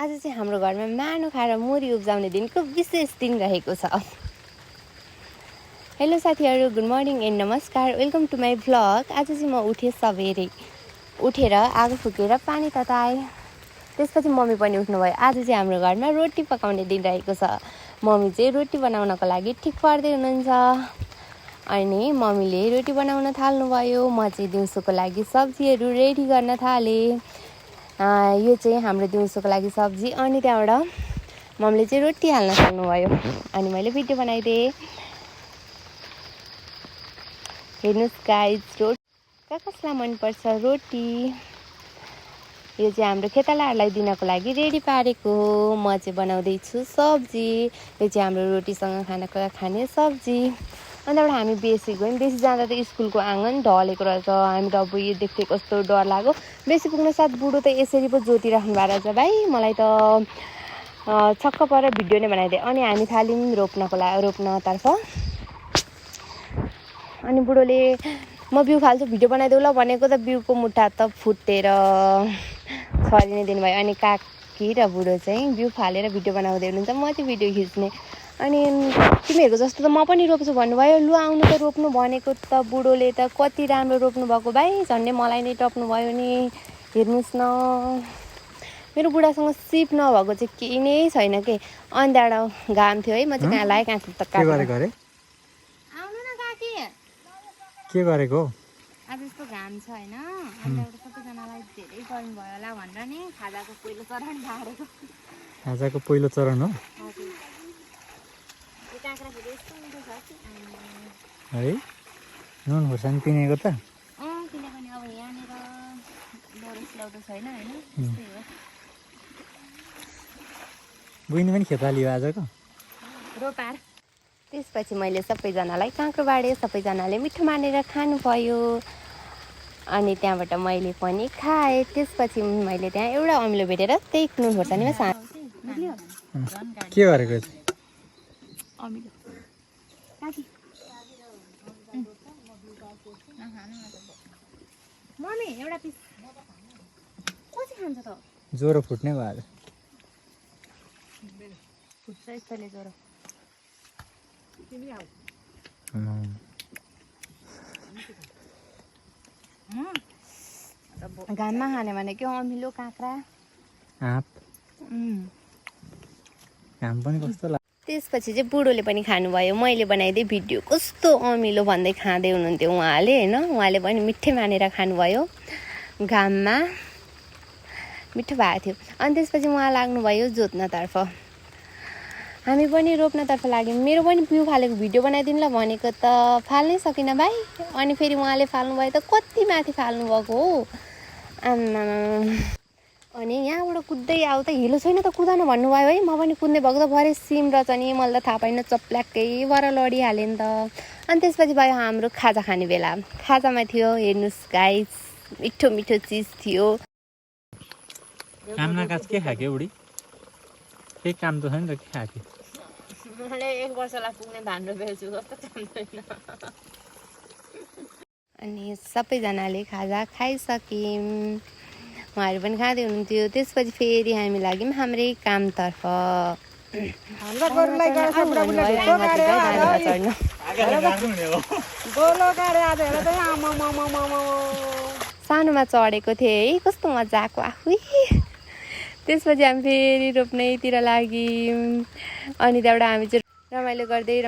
आज चाहिँ हाम्रो घरमा मानो खाएर मुरी उब्जाउने दिनको विशेष दिन रहेको छ। हेलो साथीहरू, गुड मर्निङ एन्ड नमस्कार, वेलकम टु माई भ्लग। आज चाहिँ म उठेँ सबेरै, उठेर आगो फुकेर पानी तताएँ। त्यसपछि मम्मी पनि उठ्नुभयो। आज चाहिँ हाम्रो घरमा रोटी पकाउने दिन रहेको छ। मम्मी चाहिँ रोटी बनाउनको लागि ठिक पार्दै हुनुहुन्छ अनि मम्मीले रोटी बनाउन थाल्नुभयो। म चाहिँ दिउँसोको लागि सब्जीहरू रेडी गर्न थालेँ। यो चाहिँ हाम्रो दिउँसोको लागि सब्जी। अनि त्यहाँबाट मम्मीले चाहिँ रोटी हाल्न थाल्नुभयो अनि मैले भिडियो बनाइदिएँ। हेर्नुहोस् गाइज, रोटी कसलाई मनपर्छ रोटी। यो चाहिँ हाम्रो खेतालाहरूलाई दिनको लागि रेडी पारेको हो। म चाहिँ बनाउँदैछु सब्जी। यो चाहिँ हाम्रो रोटीसँग खाने सब्जी। अन्त हामी बेसी गयौँ। बेसी जाँदा त स्कुलको आँगन ढलेको रहेछ। हामी त अब यो देख्थेँ कस्तो डर लाग्यो। बेसी पुग्न साथ बुढो त यसरी पो जोतिराख्नु भएको रहेछ भाइ। मलाई त छक्क परेर भिडियो नै बनाइदिएँ। अनि हामी थाल्यौँ रोप्नतर्फ। अनि बुढोले म बिउ फाल्छु भिडियो बनाइदेऊ ल भनेको त बिउको मुठा त फुटेर छरिनै दिनुभयो। अनि काकी र बुढो चाहिँ बिउ फालेर भिडियो बनाउँदै हुनुहुन्छ, म चाहिँ भिडियो खिच्ने। अनि तिमीहरूको जस्तो त म पनि रोप्छु भन्नुभयो। लु आउनु त रोप्नु भनेको त बुढोले त कति राम्रो रोप्नु भएको भाइ, झन्डै मलाई नै टप्नु भयो नि। हेर्नुहोस् न, मेरो बुढासँग सिप नभएको चाहिँ केही नै छैन के। अनि त्यहाँबाट घाम थियो है, म चाहिँ कहाँ लगाएँ कहाँ त आउनु न काकी, के गरेको आज यस्तो घाम छ होइन। अनि त्यहाँबाट सबैजनालाई धेरै गर्मी भयो होला भनेर नि खाजाको पहिलो चरण ढाडेको। आजको पहिलो चरण हो काँक्रा फेरि यस्तो मिठो छ कि है। नुन खोर्सानी पिनेको त किनभने अब यहाँनिर डोरो सिलौटो छैन होइन, त्यस्तै हो। बहिनी पनि खेताली हो आजको रोपार। त्यसपछि मैले सबैजनालाई काँक्रो बाँडेँ। सबैजनाले मिठो मानेर खानुभयो। अनि त्यहाँबाट मैले पनि खाएँ। त्यसपछि मैले त्यहाँ एउटा अमिलो भेटेर त्यही नुन खोर्सानीमा के गरेको अमिलो मम्मी एउटा पिस कसरी खान्छ त? ज्वरो फुट्ने भयो आज। फुट्छ यस्तोले ज्वरो। घाममा खाने भनेको अमिलो काँक्रा आँप घाम पनि कस्तो लाग्छ। त्यसपछि चाहिँ बुढोले पनि खानुभयो। मैले बनाइदिएँ भिडियो कस्तो अमिलो भन्दै खाँदै हुनुहुन्थ्यो उहाँले होइन। उहाँले पनि मिठै मानेर खानुभयो। घाममा मिठो भएको थियो। अनि त्यसपछि उहाँ लाग्नुभयो जोत्नतर्फ, हामी पनि रोप्नतर्फ लाग्यौँ। मेरो पनि बिउ फालेको भिडियो बनाइदिनु ल भनेको त फाल्नै सकिनँ भाइ। अनि फेरि उहाँले फाल्नुभयो त कति माथि फाल्नुभएको हो आम्मा। अनि यहाँबाट कुद्दै आऊ त, हिलो छैन त कुदान भन्नुभयो है। म पनि कुद्ने भएको त भरे सिम रहेछ नि, मलाई त थाहा पाइन, चप्ल्याक्कै भएर लडिहालेँ नि त। अनि त्यसपछि भयो हाम्रो खाजा खाने बेला। खाजामा थियो हेर्नुहोस् गाइस, मिठो मिठो चिज थियो। काम नकाज के खाके बुढी? केही काम त छैन त के खाके? मैले 1 वर्षलाई पुग्ने धान रोपेछु जस्तो चाहिँदैन। अनि सबैजनाले खाजा खाइसक्यौँ। उहाँहरू पनि खाँदै हुनुहुन्थ्यो। त्यसपछि फेरि हामी लाग्यौँ हाम्रै कामतर्फ। सानोमा चढेको थिएँ है, कस्तो मजा आएको आफै। त्यसपछि हामी फेरि रोप्नैतिर लाग्यौँ। अनि त्यहाँबाट हामी चाहिँ रमाइलो गर्दै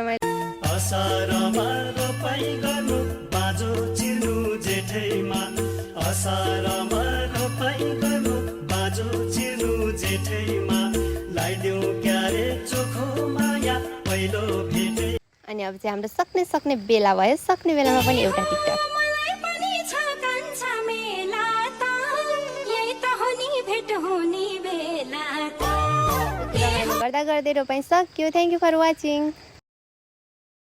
अनि अब चाहिँ हाम्रो सक्ने बेला भयो। सक्ने बेलामा पनि एउटा टिकटक गर्दा गर्दै रोपाइ सक्यो। Thank you for watching.